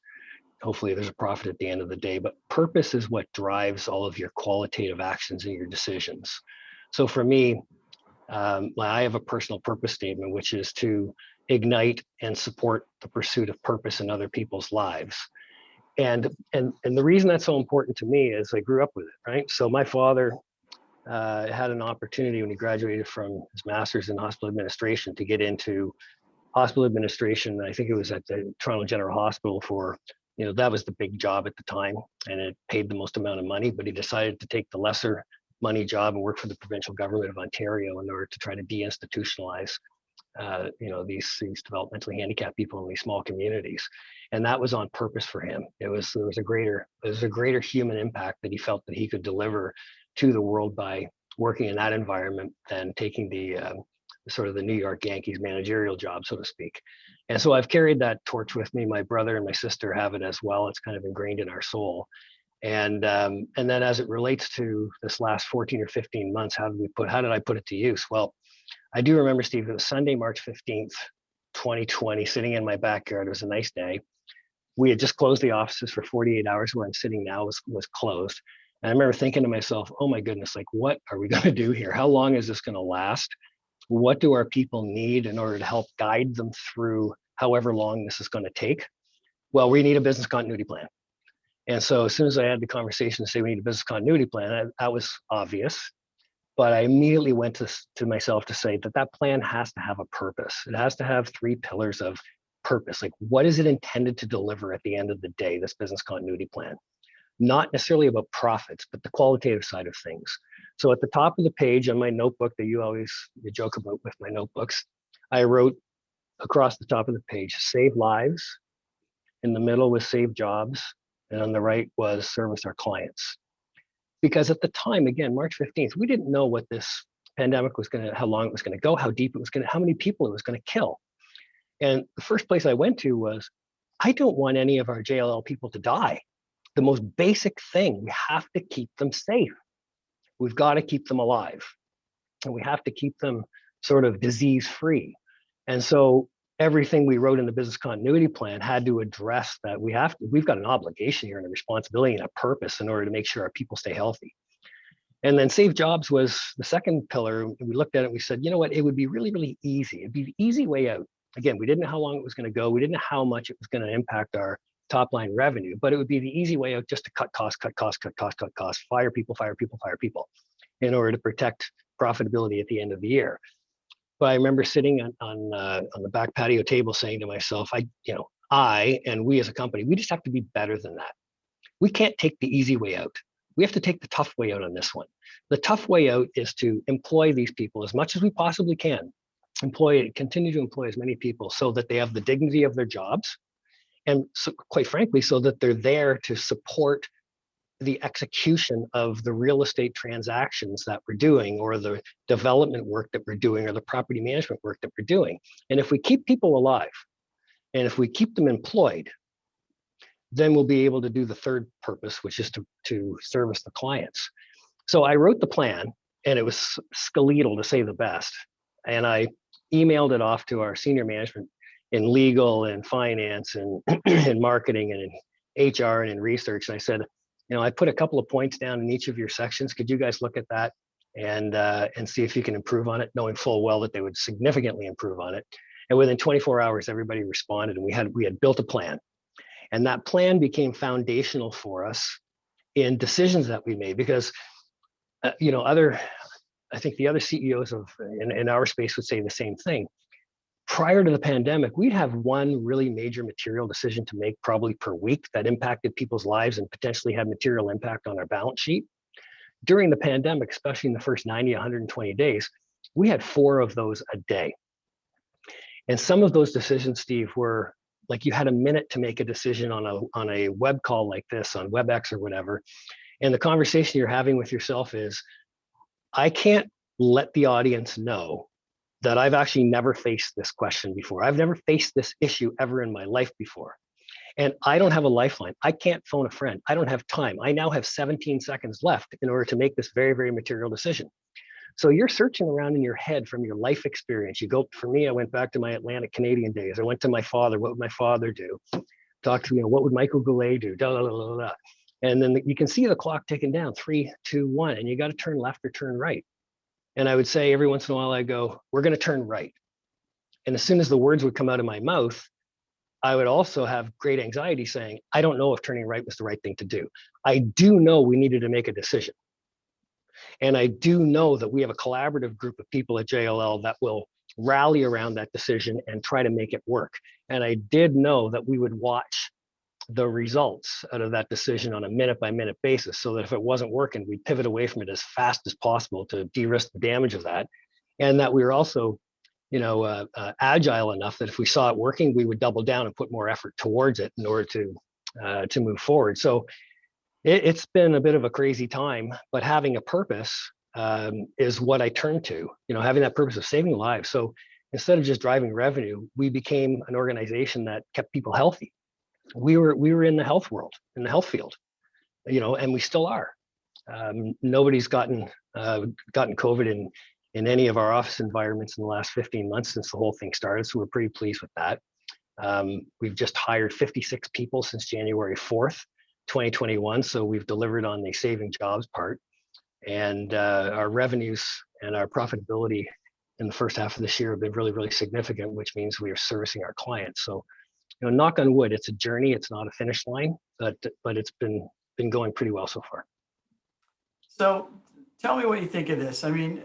Hopefully there's a profit at the end of the day, but purpose is what drives all of your qualitative actions and your decisions. So for me, I have a personal purpose statement, which is to ignite and support the pursuit of purpose in other people's lives. And the reason that's so important to me is I grew up with it, right? So my father had an opportunity when he graduated from his master's in hospital administration to get into hospital administration. I think it was at the Toronto General Hospital for, that was the big job at the time, and it paid the most amount of money, but he decided to take the lesser money job and work for the provincial government of Ontario in order to try to deinstitutionalize these developmentally handicapped people in these small communities. And that was on purpose for him. There was a greater human impact that he felt that he could deliver to the world by working in that environment than taking the sort of the New York Yankees managerial job, so to speak. And so I've carried that torch with me. My brother and my sister have it as well. It's kind of ingrained in our soul. And then as it relates to this last 14 or 15 months, how did I put it to use? Well, I do remember, Steve, it was Sunday, March 15th, 2020, sitting in my backyard. It was a nice day. We had just closed the offices for 48 hours. Where I'm sitting now was closed. And I remember thinking to myself, oh my goodness, like, what are we going to do here? How long is this going to last? What do our people need in order to help guide them through however long this is going to take? Well, we need a business continuity plan. And so as soon as I had the conversation to say we need a business continuity plan, that was obvious. But I immediately went to myself to say that plan has to have a purpose. It has to have 3 pillars of purpose. Like, what is it intended to deliver at the end of the day, this business continuity plan? Not necessarily about profits, but the qualitative side of things. So at the top of the page on my notebook that you joke about with my notebooks, I wrote across the top of the page, save lives. In the middle was save jobs. And on the right was service our clients. Because at the time, again, March 15th, we didn't know what this pandemic how long it was going to go, how deep it was going to, how many people it was going to kill. And the first place I went to was, I don't want any of our JLL people to die. The most basic thing, we have to keep them safe. We've got to keep them alive. And we have to keep them sort of disease-free. And so everything we wrote in the business continuity plan had to address that we've got an obligation here and a responsibility and a purpose in order to make sure our people stay healthy. And then save jobs was the second pillar. We looked at it and we said, you know what, it would be really, really easy. It'd be the easy way out. Again, we didn't know how long it was going to go. We didn't know how much it was going to impact our top line revenue, but it would be the easy way out just to cut costs, fire people in order to protect profitability at the end of the year. But I remember sitting on the back patio table saying to myself, I and we as a company, we just have to be better than that. We can't take the easy way out. We have to take the tough way out on this one. The tough way out is to employ these people as much as we possibly can continue to employ as many people so that they have the dignity of their jobs, and so, quite frankly, so that they're there to support the execution of the real estate transactions that we're doing, or the development work that we're doing, or the property management work that we're doing. And if we keep people alive, and if we keep them employed, then we'll be able to do the third purpose, which is to service the clients. So I wrote the plan, and it was skeletal to say the best. And I emailed it off to our senior management in legal and finance and in marketing and in HR and in research. And I said, I put a couple of points down in each of your sections. Could you guys look at that and see if you can improve on it, knowing full well that they would significantly improve on it. And within 24 hours, everybody responded, and we had built a plan. And that plan became foundational for us in decisions that we made, because I think the other CEOs in our space would say the same thing. Prior to the pandemic, we'd have one really major material decision to make probably per week that impacted people's lives and potentially had material impact on our balance sheet. During the pandemic, especially in the first 90, 120 days, we had 4 of those a day. And some of those decisions, Steve, were like you had a minute to make a decision on a web call like this, on WebEx or whatever. And the conversation you're having with yourself is, I can't let the audience know that I've actually never faced this question before. I've never faced this issue ever in my life before. And I don't have a lifeline. I can't phone a friend. I don't have time. I now have 17 seconds left in order to make this very, very material decision. So you're searching around in your head from your life experience. For me, I went back to my Atlantic Canadian days. I went to my father. What would my father do? Talk to me, what would Michael Goulais do? Da, da, da, da, da. And then you can see the clock ticking down, 3, 2, 1, and you got to turn left or turn right. And I would say every once in a while, I go, we're going to turn right. And as soon as the words would come out of my mouth, I would also have great anxiety saying, I don't know if turning right was the right thing to do. I do know we needed to make a decision. And I do know that we have a collaborative group of people at JLL that will rally around that decision and try to make it work. And I did know that we would watch the results out of that decision on a minute by minute basis, so that if it wasn't working, we'd pivot away from it as fast as possible to de-risk the damage of that. And that we were also, agile enough that if we saw it working, we would double down and put more effort towards it in order to move forward. So it's been a bit of a crazy time, but having a purpose is what I turn to, having that purpose of saving lives. So instead of just driving revenue, we became an organization that kept people healthy. We were in the health world, in the health field, and we still are. Nobody's gotten COVID in any of our office environments in the last 15 months since the whole thing started. So we're pretty pleased with that. We've just hired 56 people since January 4th, 2021. So we've delivered on the saving jobs part, and our revenues and our profitability in the first half of this year have been really, really significant, which means we are servicing our clients. So, knock on wood, it's a journey. It's not a finish line, but it's been going pretty well so far. So tell me what you think of this. I mean,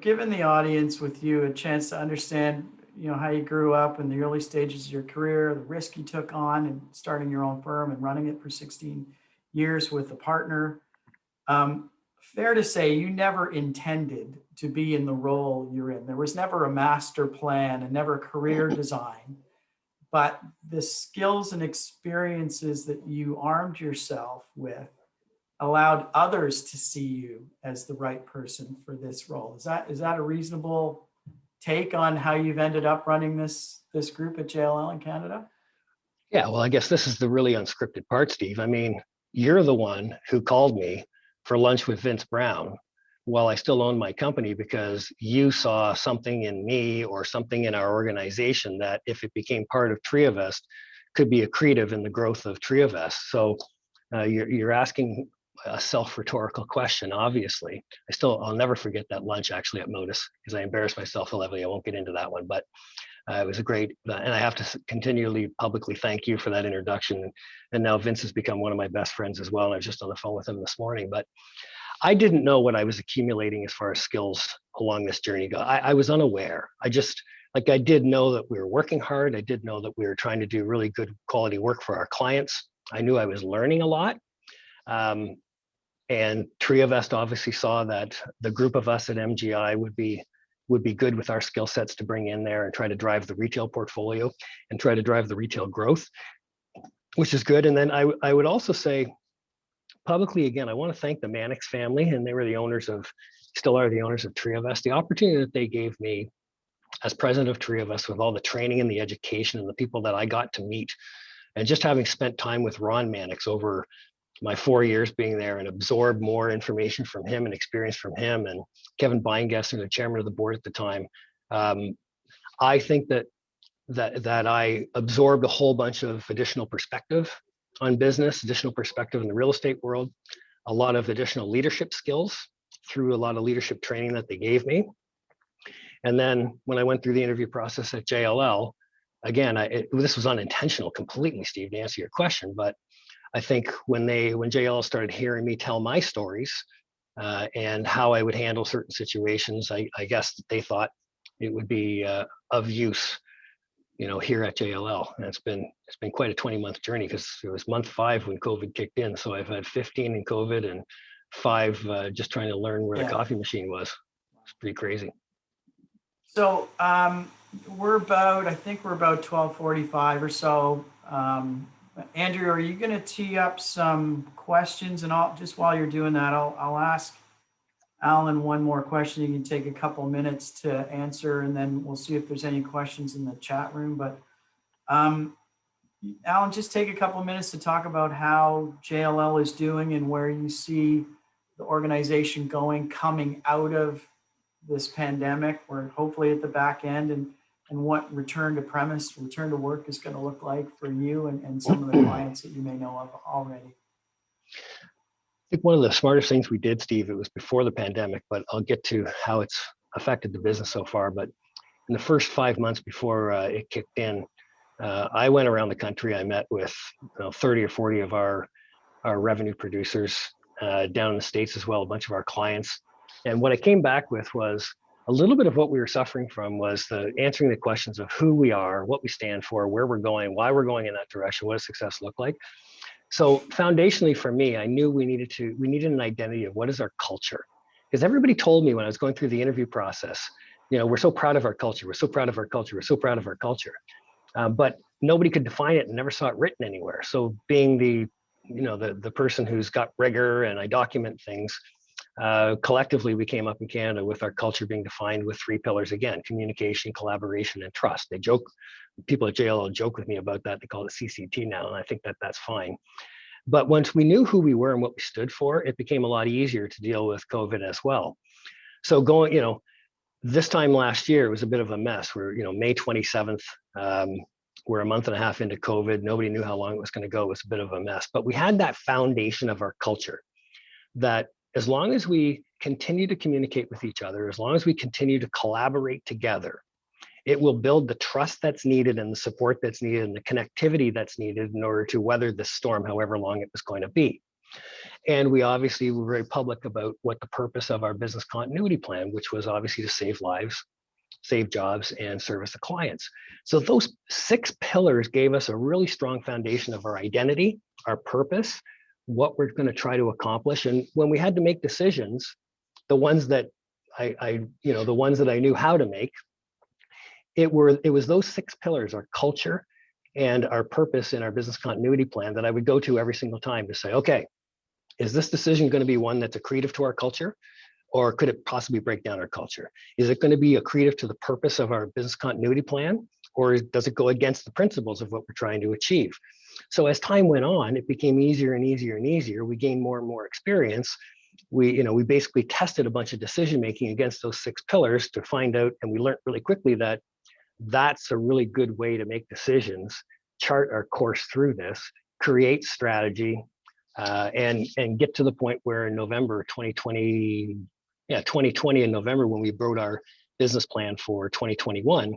giving the audience with you a chance to understand, how you grew up in the early stages of your career, the risk you took on and starting your own firm and running it for 16 years with a partner. Fair to say you never intended to be in the role you're in. There was never a master plan and never a career design, but the skills and experiences that you armed yourself with allowed others to see you as the right person for this role. Is that a reasonable take on how you've ended up running this group at JLL in Canada? Yeah, well, I guess this is the really unscripted part, Steve. I mean, you're the one who called me for lunch with Vince Brown while I still own my company, because you saw something in me or something in our organization that, if it became part of Triovest, could be accretive in the growth of Triovest. So you're asking a self-rhetorical question, obviously. I'll never forget that lunch actually at Modus, because I embarrassed myself heavily. I won't get into that one, but it was a great, and I have to continually publicly thank you for that introduction. And now Vince has become one of my best friends as well. And I was just on the phone with him this morning, but I didn't know what I was accumulating as far as skills along this journey go. I was unaware. I did know that we were working hard. I did know that we were trying to do really good quality work for our clients. I knew I was learning a lot. And Triovest obviously saw that the group of us at MGI would be would be good with our skill sets to bring in there and try to drive the retail portfolio and try to drive the retail growth, which is good. And then I would also say publicly, again, I want to thank the Mannix family, and they were the owners of, still are the owners of Triovest, the opportunity that they gave me as president of Triovest with all the training and the education and the people that I got to meet. And just having spent time with Ron Mannix over my 4 years being there and absorb more information from him and experience from him and Kevin Beingesser, the chairman of the board at the time. I think that I absorbed a whole bunch of additional perspective on business, additional perspective in the real estate world, a lot of additional leadership skills through a lot of leadership training that they gave me. And then when I went through the interview process at JLL, again, this was unintentional completely, Steve, to answer your question, but I think when JLL started hearing me tell my stories and how I would handle certain situations, I guess that they thought it would be of use, here at JLL. And it's been quite a 20-month journey, because it was month 5 when COVID kicked in. So I've had 15 in COVID and 5 just trying to learn where the coffee machine was. It's pretty crazy. So I think we're about 12:45 or so. Andrew, are you going to tee up some questions? And just while you're doing that, I'll ask Alan one more question. You can take a couple minutes to answer, and then we'll see if there's any questions in the chat room. But Alan, just take a couple minutes to talk about how JLL is doing and where you see the organization coming out of this pandemic. We're hopefully at the back end, and what return to work is going to look like for you and some of the clients that you may know of already. I think one of the smartest things we did, Steve, it was before the pandemic, but I'll get to how it's affected the business so far. But in the first 5 months before it kicked in, I went around the country. I met with 30 or 40 of our revenue producers down in the States as well, a bunch of our clients. And what I came back with was a little bit of what we were suffering from was answering the questions of who we are, what we stand for, where we're going, why we're going in that direction, what does success look like. So foundationally for me, I knew we needed an identity of what is our culture. Because everybody told me when I was going through the interview process, we're so proud of our culture, we're so proud of our culture, we're so proud of our culture. But nobody could define it and never saw it written anywhere. So being the person who's got rigor and I document things, collectively, we came up in Canada with our culture being defined with 3 pillars again: communication, collaboration, and trust. People at JLL joke with me about that. They call it CCT now, and I think that that's fine. But once we knew who we were and what we stood for, it became a lot easier to deal with COVID as well. So this time last year, it was a bit of a mess. We're, May 27th, we're a month and a half into COVID. Nobody knew how long it was going to go. It was a bit of a mess. But we had that foundation of our culture that as long as we continue to communicate with each other, as long as we continue to collaborate together, it will build the trust that's needed and the support that's needed and the connectivity that's needed in order to weather this storm, however long it was going to be. And we obviously were very public about what the purpose of our business continuity plan, which was obviously to save lives, save jobs, and service the clients. So those 6 pillars gave us a really strong foundation of our identity, our purpose, what we're going to try to accomplish. And when we had to make decisions, the ones that I knew how to make, it was those 6 pillars: our culture and our purpose in our business continuity plan, that I would go to every single time to say, okay, is this decision going to be one that's accretive to our culture, or could it possibly break down our culture? Is it going to be accretive to the purpose of our business continuity plan, or does it go against the principles of what we're trying to achieve? So as time went on, it became easier and easier and easier. We gained more and more experience. We basically tested a bunch of decision making against those 6 pillars to find out, and we learned really quickly that that's a really good way to make decisions, chart our course through this, create strategy, and get to the point where in November 2020 in November, when we wrote our business plan for 2021,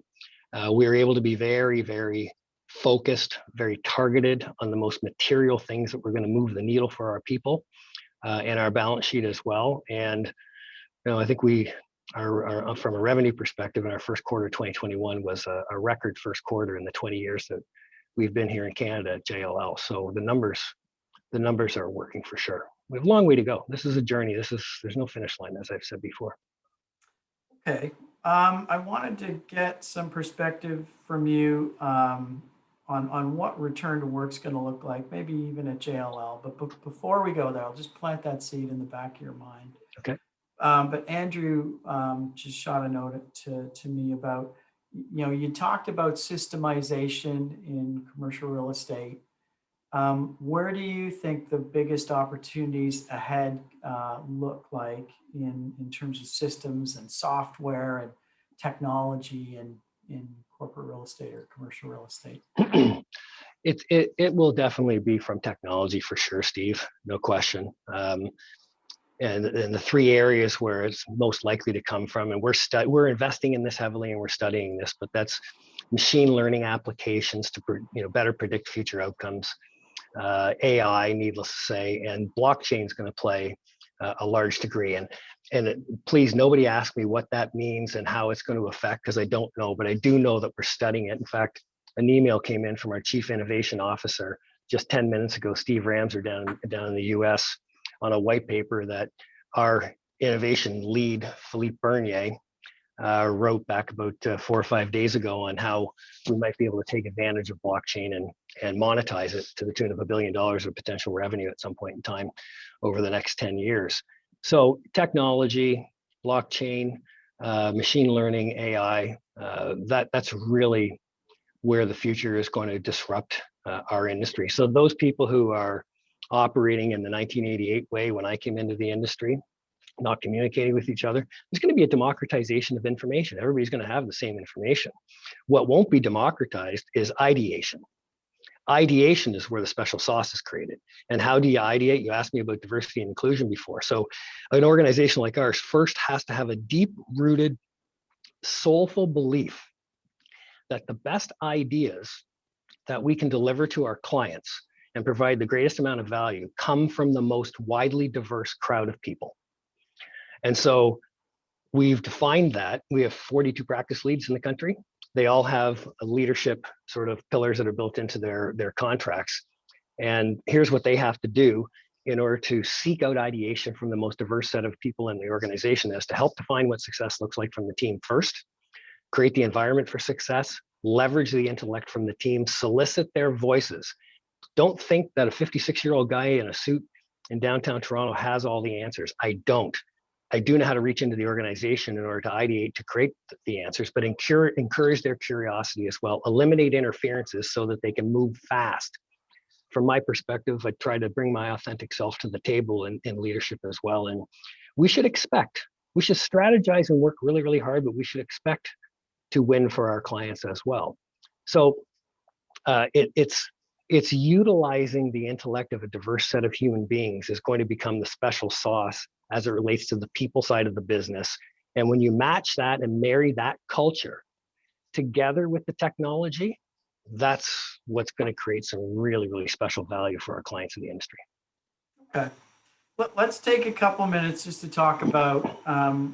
we were able to be very, very focused, very targeted on the most material things that were going to move the needle for our people and our balance sheet as well. And I think we are from a revenue perspective, in our first quarter of 2021 was a record first quarter in the 20 years that we've been here in Canada at JLL. So the numbers are working for sure. We have a long way to go. This is a journey. There's no finish line, as I've said before. Okay. I wanted to get some perspective from you on what return to work's going to look like, maybe even at JLL. But before we go there, I'll just plant that seed in the back of your mind. Okay. But Andrew just shot a note to me about, you talked about systemization in commercial real estate. Where do you think the biggest opportunities ahead look like in terms of systems and software and technology and in corporate real estate or commercial real estate? It will definitely be from technology for sure, Steve. No question. And the three areas where it's most likely to come from, and we're investing in this heavily, and we're studying this, but that's machine learning applications to better predict future outcomes. AI, needless to say, and blockchain is going to play a large degree. And please, nobody ask me what that means and how it's going to affect, because I don't know, but I do know that we're studying it. In fact, an email came in from our Chief Innovation Officer just 10 minutes ago, Steve Ramser down in the US, on a white paper that our innovation lead, Philippe Bernier, wrote back about 4 or 5 days ago on how we might be able to take advantage of blockchain and monetize it to the tune of $1 billion of potential revenue at some point in time over the next 10 years. So technology, blockchain, machine learning, AI, that's really where the future is going to disrupt our industry. So those people who are operating in the 1988 way when I came into the industry, not communicating with each other, there's going to be a democratization of information. Everybody's going to have the same information. What won't be democratized is ideation. Ideation is where the special sauce is created. And how do you ideate? You asked me about diversity and inclusion before. So an organization like ours first has to have a deep-rooted, soulful belief that the best ideas that we can deliver to our clients and provide the greatest amount of value come from the most widely diverse crowd of people. And so we've defined that. We have 42 practice leads in the country. They all have a leadership sort of pillars that are built into their contracts. And here's what they have to do in order to seek out ideation from the most diverse set of people in the organization, is to help define what success looks like from the team first, create the environment for success, leverage the intellect from the team, solicit their voices. Don't think that a 56-year-old guy in a suit in downtown Toronto has all the answers. I don't. I do know how to reach into the organization in order to ideate, to create the answers, but encourage their curiosity as well. Eliminate interferences so that they can move fast. From my perspective, I try to bring my authentic self to the table in leadership as well. And we should strategize and work really, really hard, but we should expect to win for our clients as well. So it's utilizing the intellect of a diverse set of human beings is going to become the special sauce as it relates to the people side of the business. And when you match that and marry that culture together with the technology, that's what's going to create some really, really special value for our clients in the industry. Okay. Let's take a couple minutes just to talk about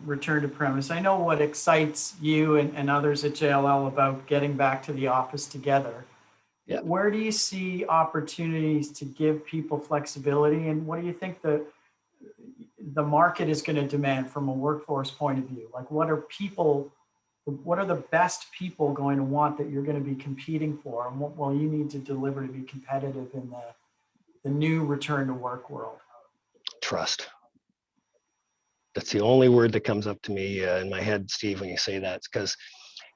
return to premise. I know what excites you and others at JLL about getting back to the office together. Yeah. Where do you see opportunities to give people flexibility, and what do you think the market is going to demand from a workforce point of view? Like, what are the best people going to want that you're going to be competing for, and what will you need to deliver to be competitive in the new return to work world? Trust. That's the only word that comes up to me in my head, Steve, when you say that. It's because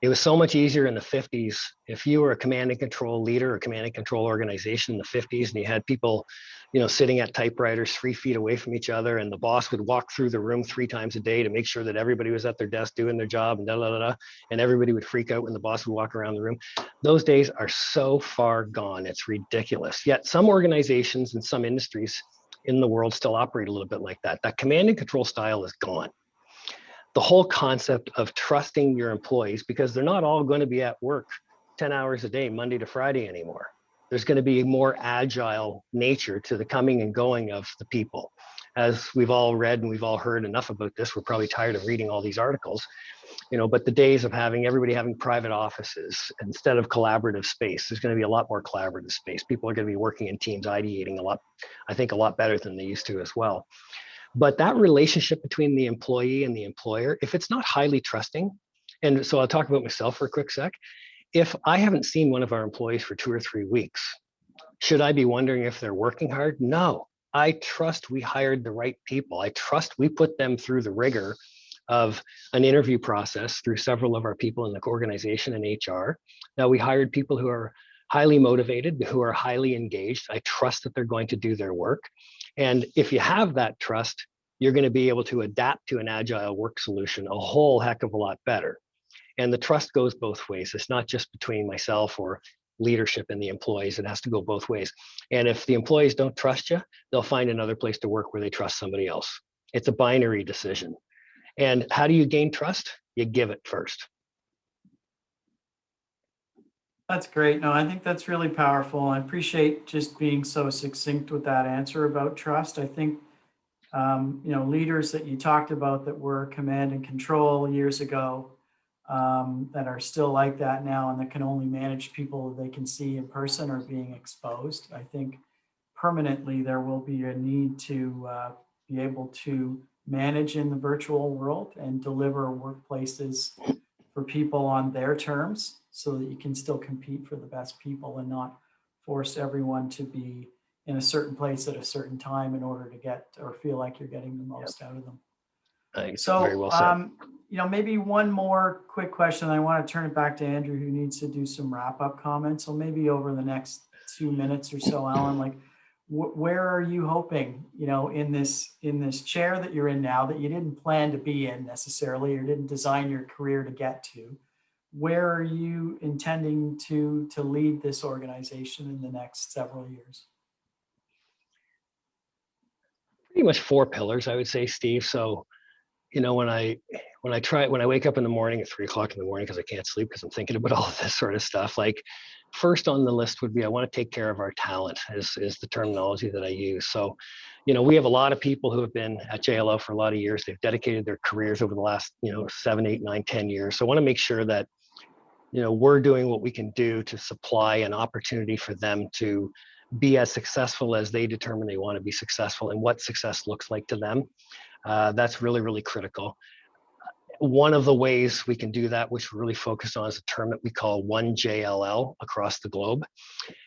it was so much easier in the 50s. If you were a command and control leader or command and control organization in the 50s, and you had people, sitting at typewriters 3 feet away from each other, and the boss would walk through the room 3 times a day to make sure that everybody was at their desk doing their job, and everybody would freak out when the boss would walk around the room. Those days are so far gone. It's ridiculous. Yet some organizations and some industries in the world still operate a little bit like that. That command and control style is gone. The whole concept of trusting your employees, because they're not all going to be at work 10 hours a day, Monday to Friday anymore. There's going to be a more agile nature to the coming and going of the people. As we've all read and we've all heard enough about this, we're probably tired of reading all these articles, but the days of everybody having private offices instead of collaborative space, there's going to be a lot more collaborative space. People are going to be working in teams, ideating a lot better than they used to as well. But that relationship between the employee and the employer, if it's not highly trusting, And so I'll talk about myself for a quick sec. If I haven't seen one of our employees for 2 or 3 weeks, should I be wondering if they're working hard? No, I trust we hired the right people. I trust we put them through the rigor of an interview process through several of our people in the organization and HR. Now, we hired people who are highly motivated, who are highly engaged. I trust that they're going to do their work. And if you have that trust, you're going to be able to adapt to an agile work solution a whole heck of a lot better. And the trust goes both ways. It's not just between myself or leadership and the employees. It has to go both ways. And if the employees don't trust you, they'll find another place to work where they trust somebody else. It's a binary decision. And how do you gain trust? You give it first. That's great. No, I think that's really powerful. I appreciate just being so succinct with that answer about trust. I think, leaders that you talked about that were command and control years ago, that are still like that now and that can only manage people they can see in person or being exposed. I think permanently there will be a need to be able to manage in the virtual world and deliver workplaces for people on their terms so that you can still compete for the best people and not force everyone to be in a certain place at a certain time in order to get or feel like you're getting the most out of them. Very well said. Maybe one more quick question. I want to turn it back to Andrew, who needs to do some wrap-up comments. So maybe over the next 2 minutes or so, Alan, like where are you hoping, in this chair that you're in now that you didn't plan to be in necessarily or didn't design your career to get to? Where are you intending to lead this organization in the next several years? Pretty much 4 pillars, I would say, Steve. So, when I wake up in the morning at 3 o'clock in the morning because I can't sleep because I'm thinking about all of this sort of stuff, like first on the list would be I want to take care of our talent is the terminology that I use. So, we have a lot of people who have been at JLL for a lot of years. They've dedicated their careers over the last, 7, 8, 9, 10 years. So I want to make sure that, we're doing what we can do to supply an opportunity for them to be as successful as they determine they want to be successful and what success looks like to them. That's really, really critical. One of the ways we can do that, which we're really focused on, is a term that we call One JLL across the globe.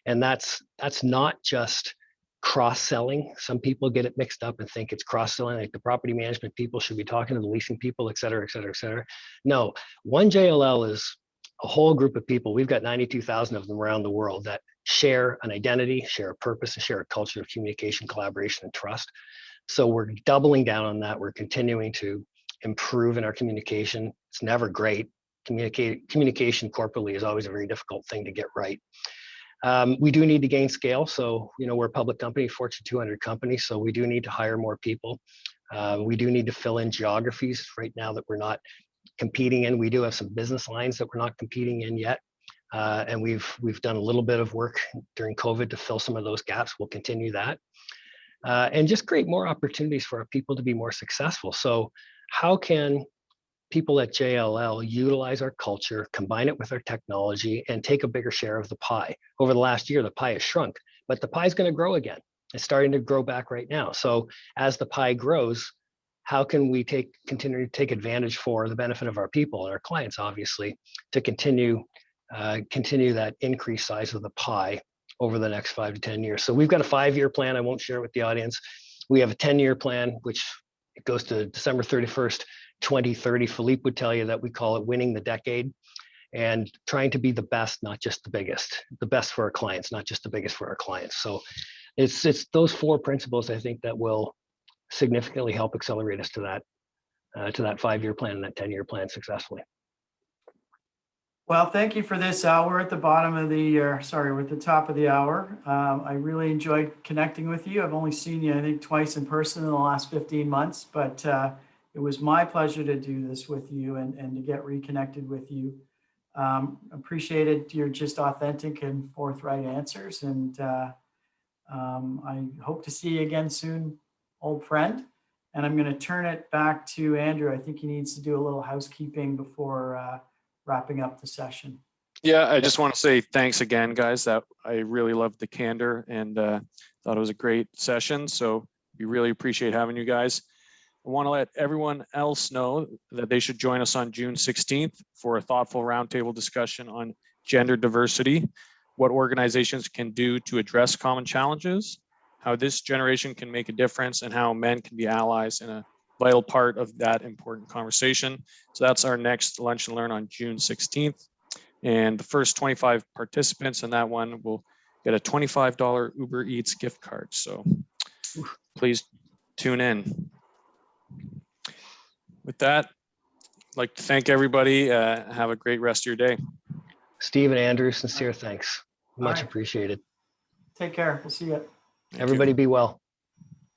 And that's not just cross-selling. Some people get it mixed up and think it's cross-selling, like the property management people should be talking to the leasing people, et cetera, et cetera, et cetera. No, One JLL is a whole group of people. We've got 92,000 of them around the world that share an identity, share a purpose, and share a culture of communication, collaboration, and trust. So we're doubling down on that. We're continuing to improve in our communication. It's never great. Communication corporately is always a very difficult thing to get right. We do need to gain scale. So, we're a public company, Fortune 200 company. So we do need to hire more people. We do need to fill in geographies right now that we're not competing in. We do have some business lines that we're not competing in yet. And we've done a little bit of work during COVID to fill some of those gaps. We'll continue that. And just create more opportunities for our people to be more successful. So how can people at JLL utilize our culture, combine it with our technology, and take a bigger share of the pie? Over the last year, the pie has shrunk, but the pie is going to grow again. It's starting to grow back right now. So as the pie grows, how can we continue to take advantage for the benefit of our people and our clients, obviously, to continue that increased size of the pie over the next 5 to 10 years. So we've got a 5-year plan. I won't share it with the audience. We have a 10-year plan, which it goes to December 31st, 2030. Philippe would tell you that we call it winning the decade and trying to be the best, not just the biggest, the best for our clients, not just the biggest for our clients. So it's those 4 principles, I think, that will significantly help accelerate us to that 5-year plan and that 10-year plan successfully. Well, thank you for this. We're at the we're at the top of the hour. I really enjoyed connecting with you. I've only seen you, I think, twice in person in the last 15 months, but it was my pleasure to do this with you and to get reconnected with you. Appreciated your just authentic and forthright answers. And I hope to see you again soon, old friend. And I'm going to turn it back to Andrew. I think he needs to do a little housekeeping before wrapping up the session. Yeah, I just want to say thanks again, guys. That I really loved the candor and thought it was a great session. So we really appreciate having you guys. I want to let everyone else know that they should join us on June 16th for a thoughtful roundtable discussion on gender diversity, what organizations can do to address common challenges, how this generation can make a difference, and how men can be allies in a vital part of that important conversation. So that's our next Lunch and Learn on June 16th. And the first 25 participants in that one will get a $25 Uber Eats gift card. So please tune in. With that, I'd like to thank everybody. Have a great rest of your day. Steve and Andrew, sincere thanks. Much right. appreciated. Take care. We'll see you. Thank you. Everybody be well.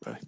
Bye.